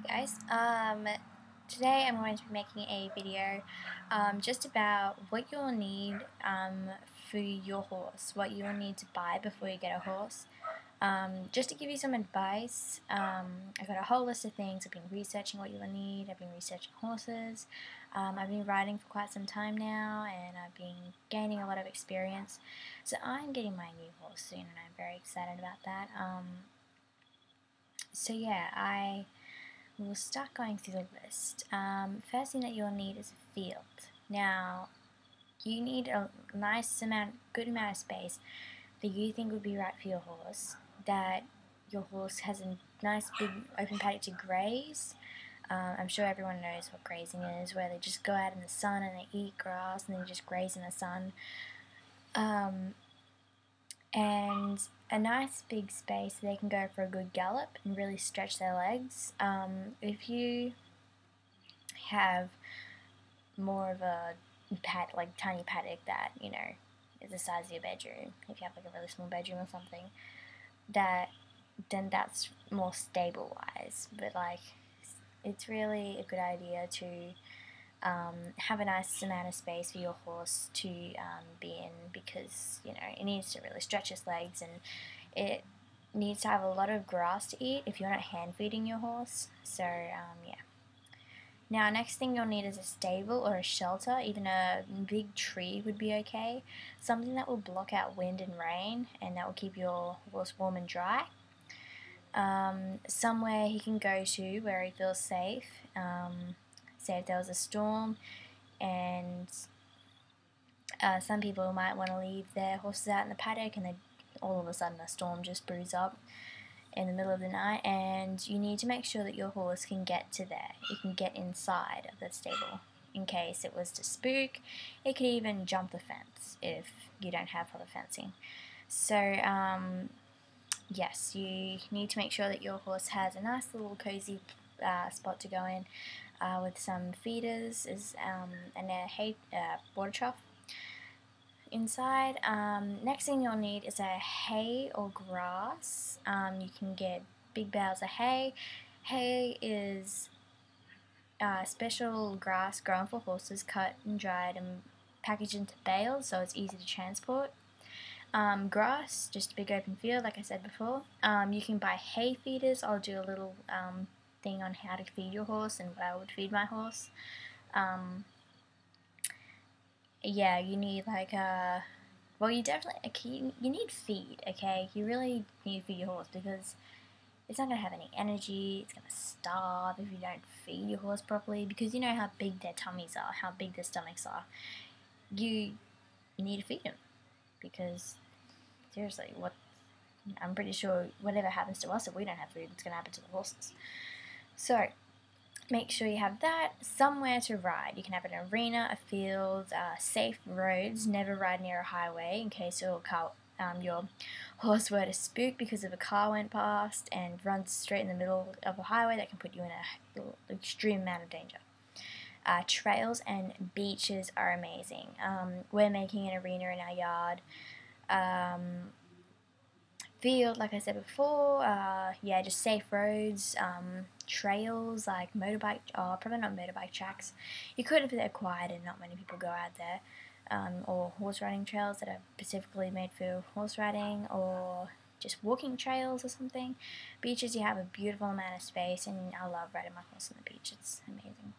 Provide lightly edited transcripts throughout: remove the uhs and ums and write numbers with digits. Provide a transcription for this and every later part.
Guys, today I'm going to be making a video just about what you'll need for your horse, what you'll need to buy before you get a horse. Just to give you some advice, I got a whole list of things. I've been researching what you will need, I've been researching horses, I've been riding for quite some time now, and I've been gaining a lot of experience. So I'm getting my new horse soon, and I'm very excited about that. So yeah, we'll start going through the list. First thing that you'll need is a field. Now, you need a good amount of space that you think would be right for your horse, that your horse has a nice big open paddock to graze. I'm sure everyone knows what grazing is, where they just go out in the sun and they eat grass and then just graze in the sun. And a nice big space so they can go for a good gallop and really stretch their legs. If you have more of a tiny paddock that, you know, is the size of your bedroom, if you have like a really small bedroom or something, then that's more stable wise. But like, it's really a good idea to have a nice amount of space for your horse to be in, because you know it needs to really stretch its legs and it needs to have a lot of grass to eat if you're not hand feeding your horse. So yeah. Now next thing you'll need is a stable or a shelter. Even a big tree would be okay. Something that will block out wind and rain and that will keep your horse warm and dry. Somewhere he can go to where he feels safe. Say if there was a storm, and some people might want to leave their horses out in the paddock and then all of a sudden a storm just brews up in the middle of the night, and you need to make sure that your horse can get to there. It can get inside of the stable in case it was to spook. It could even jump the fence if you don't have proper fencing. So yes, you need to make sure that your horse has a nice little cozy spot to go in, with some feeders and a hay water trough inside. Next thing you'll need is a hay or grass. You can get big bales of hay. Hay is special grass grown for horses, cut and dried and packaged into bales so it's easy to transport. Grass, just a big open field like I said before. You can buy hay feeders. I'll do a little thing on how to feed your horse and what I would feed my horse. Yeah, you need like well, you definitely you need feed. Okay, you really need to feed your horse because it's not gonna have any energy. It's gonna starve if you don't feed your horse properly, because you know how big their tummies are, how big their stomachs are. You need to feed them, because seriously, I'm pretty sure whatever happens to us if we don't have food, it's gonna happen to the horses. So make sure you have that. Somewhere to ride. You can have an arena, a field, safe roads. Never ride near a highway in case your horse were to spook because of a car went past and runs straight in the middle of a highway. That can put you in an extreme amount of danger. Trails and beaches are amazing. We're making an arena in our yard. Field, like I said before, yeah, just safe roads, trails like motorbike, probably not motorbike tracks. You could if they're quiet and not many people go out there, or horse riding trails that are specifically made for horse riding, or just walking trails or something. Beaches, you have a beautiful amount of space, and I love riding my horse on the beach. It's amazing.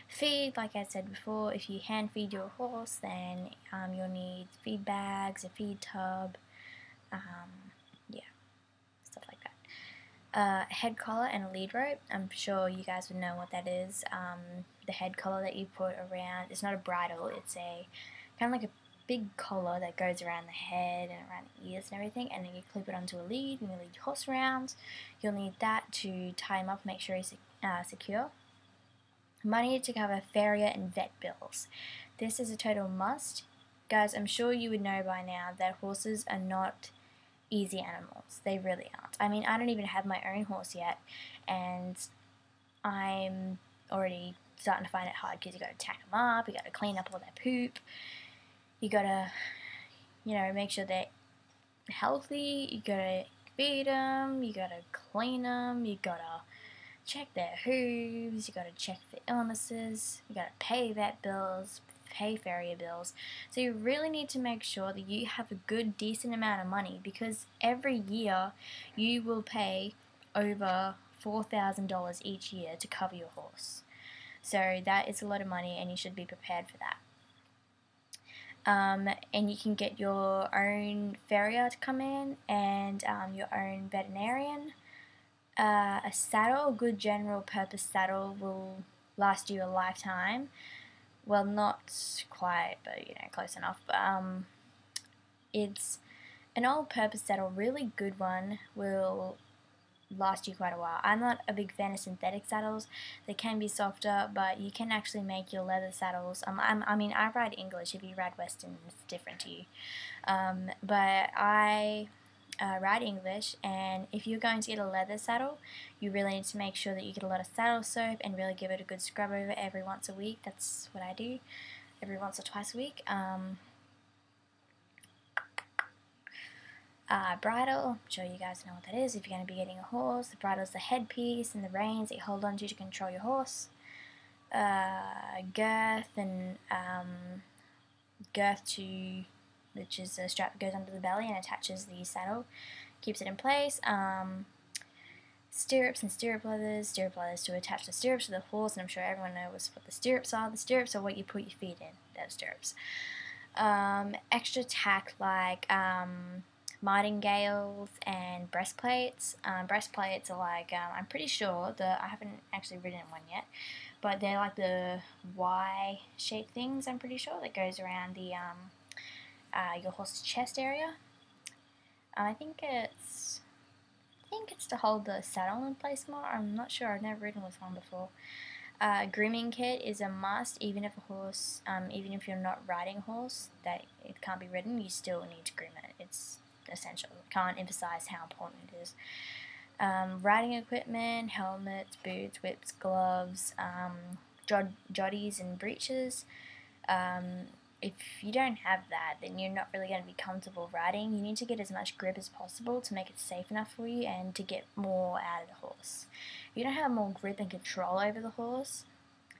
Feed, like I said before, if you hand feed your horse, then you'll need feed bags, a feed tub, yeah, stuff like that. Head collar and a lead rope. I'm sure you guys would know what that is. The head collar that you put around, it's not a bridle, it's a kind of like a big collar that goes around the head and around the ears and everything, and then you clip it onto a lead and you lead your horse around. You'll need that to tie him up, make sure he's secure. Money to cover farrier and vet bills. This is a total must. Guys, I'm sure you would know by now that horses are not easy animals. They really aren't. I mean, I don't even have my own horse yet, and I'm already starting to find it hard because you got to tack them up, you got to clean up all their poop, you got to, you know, make sure they're healthy, you got to feed them, you got to clean them, you got to check their hooves, you got to check for illnesses, you got to pay vet bills, pay farrier bills. So you really need to make sure that you have a good, decent amount of money, because every year you will pay over $4,000 each year to cover your horse. So that is a lot of money, and you should be prepared for that. And you can get your own farrier to come in, and your own veterinarian. A saddle, a good general purpose saddle, will last you a lifetime. Well, not quite, but close enough. It's an all-purpose saddle, really good one, will last you quite a while. I'm not a big fan of synthetic saddles. They can be softer, but you can actually make your leather saddles. I mean, I ride English. If you ride Western, it's different to you. But I ride English, and if you're going to get a leather saddle, you really need to make sure that you get a lot of saddle soap and really give it a good scrub over every once a week. That's what I do, every once or twice a week. Bridle, I'm sure you guys know what that is if you're going to be getting a horse. The bridle is the headpiece and the reins that you hold on to control your horse. Girth, and girth which is a strap that goes under the belly and attaches the saddle, keeps it in place. Stirrups and stirrup leathers to attach the stirrups to the horse, and I'm sure everyone knows what the stirrups are. The stirrups are what you put your feet in, they're stirrups. Extra tack like martingales and breastplates. Breastplates are like, I'm pretty sure I haven't actually ridden one yet, but they're like the Y-shaped things, I'm pretty sure, that goes around the your horse's chest area. I think it's to hold the saddle in place more. I'm not sure. I've never ridden with one before. Grooming kit is a must, even if even if you're not riding a horse that it can't be ridden, you still need to groom it. It's essential. Can't emphasize how important it is. Riding equipment, helmets, boots, whips, gloves, joddies and breeches. If you don't have that, then you're not really going to be comfortable riding. You need to get as much grip as possible to make it safe enough for you and to get more out of the horse. If you don't have more grip and control over the horse,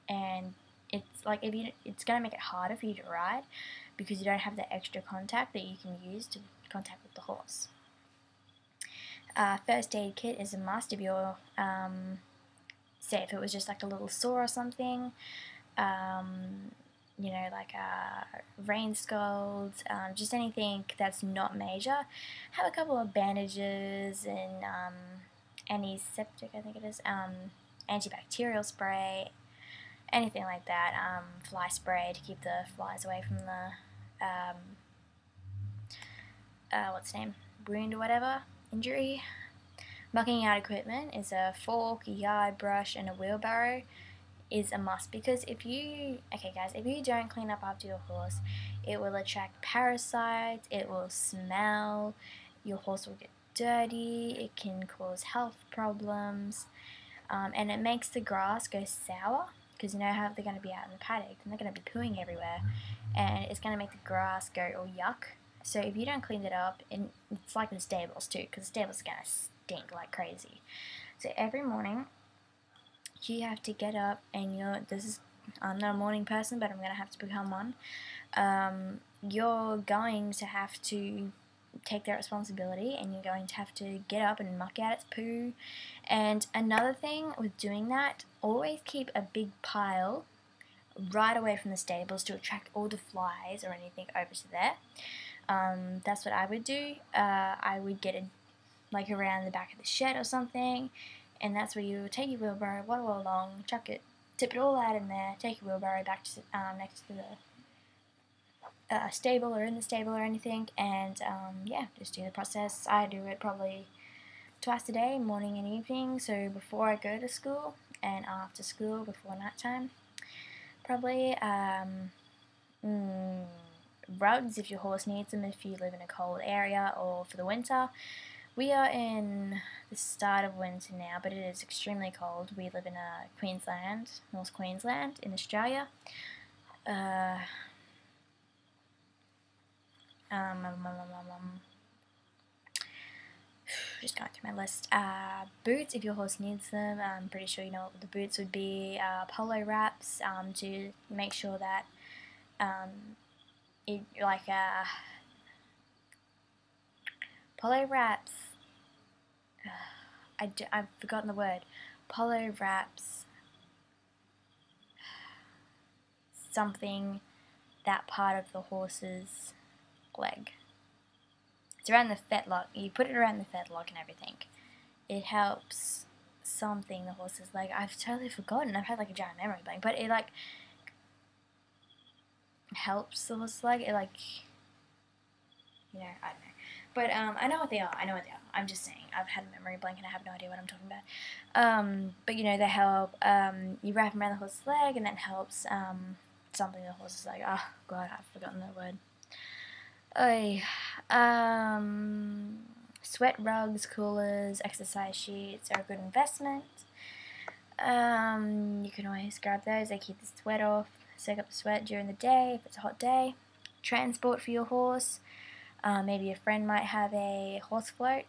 and it's like it's going to make it harder for you to ride, because you don't have the extra contact that you can use to contact with the horse. First aid kit is a must if you're, say if it was just like a little sore or something, like rain scalds, just anything that's not major. Have a couple of bandages and antiseptic, I think it is, antibacterial spray, anything like that, fly spray to keep the flies away from the, what's the name, wound or whatever, injury. Mucking out equipment is a fork, a yard brush, and a wheelbarrow is a must, because if you don't clean up after your horse, it will attract parasites, it will smell, your horse will get dirty, it can cause health problems, and it makes the grass go sour, because you know how they're going to be out in the paddock and they're going to be pooing everywhere, and it's going to make the grass go all yuck. So if you don't clean it up, and it's like the stables too, because the stables are going to stink like crazy. So every morning you have to get up, and I'm not a morning person, but I'm going to have to become one. You're going to have to take that responsibility, and you're going to have to get up and muck out its poo. And another thing with doing that, always keep a big pile right away from the stables to attract all the flies or anything over to there. That's what I would do. I would get like around the back of the shed or something, and that's where you take your wheelbarrow, waddle along, chuck it, tip it all out in there, take your wheelbarrow back to next to the stable or in the stable or anything, and just do the process. I do it probably twice a day, morning and evening, so before I go to school and after school before night time. Probably rugs if your horse needs them, if you live in a cold area, or for the winter. We are in the start of winter now, but it is extremely cold. We live in Queensland, North Queensland in Australia. just going through my list. Boots, if your horse needs them. I'm pretty sure you know what the boots would be. Polo wraps, to make sure that polo wraps. I've forgotten the word. Polo wraps something that part of the horse's leg. It's around the fetlock. You put it around the fetlock and everything. It helps something the horse's leg. I've totally forgotten. I've had like a giant memory blank, but it like helps the horse's leg. It like, you know, I don't know. But I know what they are. I'm just saying. I've had a memory blank and I have no idea what I'm talking about. But you know, they help. You wrap them around the horse's leg, and that helps something the horse is like. Oh God, I've forgotten that word. Sweat rugs, coolers, exercise sheets are a good investment. You can always grab those. They keep the sweat off, soak up the sweat during the day if it's a hot day. Transport for your horse. Maybe a friend might have a horse float.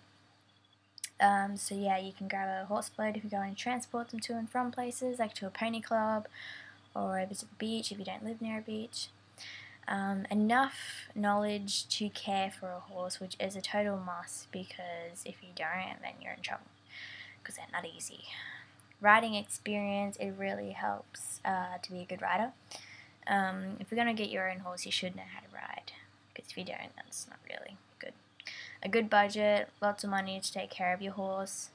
So yeah, you can grab a horse float if you're going to transport them to and from places, like to a pony club or over to the beach if you don't live near a beach. Enough knowledge to care for a horse, which is a total must, because if you don't, then you're in trouble, because they're not easy. Riding experience, it really helps to be a good rider. If you're going to get your own horse, you should know how to ride, because if you don't, that's not really good. A good budget, lots of money to take care of your horse,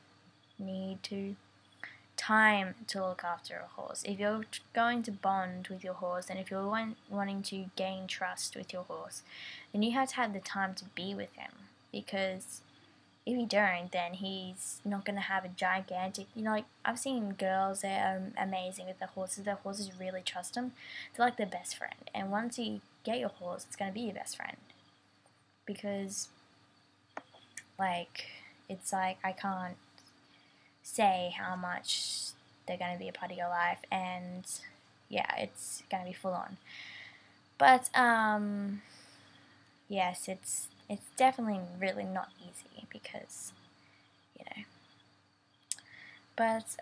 time to look after a horse. If you're going to bond with your horse, and if you're wanting to gain trust with your horse, then you have to have the time to be with him, because if you don't, then he's not going to have a gigantic, you know, like I've seen girls that are amazing with their horses really trust them. They're like their best friend, and once you get your horse, it's going to be your best friend, because like, it's like I can't say how much they're going to be a part of your life, and yeah, it's going to be full on. But yes, it's definitely really not easy, because you know. But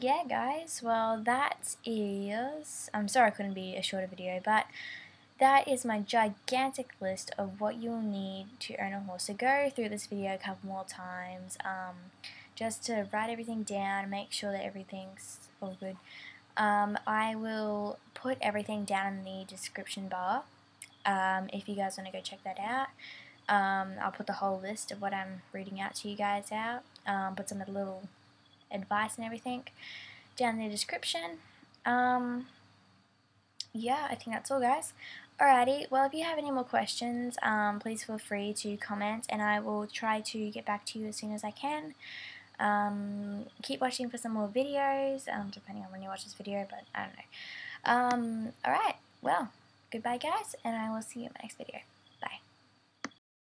yeah, guys, well, that is, I'm sorry I couldn't be a shorter video, but that is my gigantic list of what you'll need to own a horse. So go through this video a couple more times, just to write everything down, make sure that everything's all good. I will put everything down in the description bar, if you guys want to go check that out. I'll put the whole list of what I'm reading out to you guys out, put some little advice and everything down in the description. Yeah, I think that's all, guys. Alrighty, well, if you have any more questions, please feel free to comment, and I will try to get back to you as soon as I can. Keep watching for some more videos, depending on when you watch this video, but I don't know. Alright, well, goodbye, guys, and I will see you in my next video.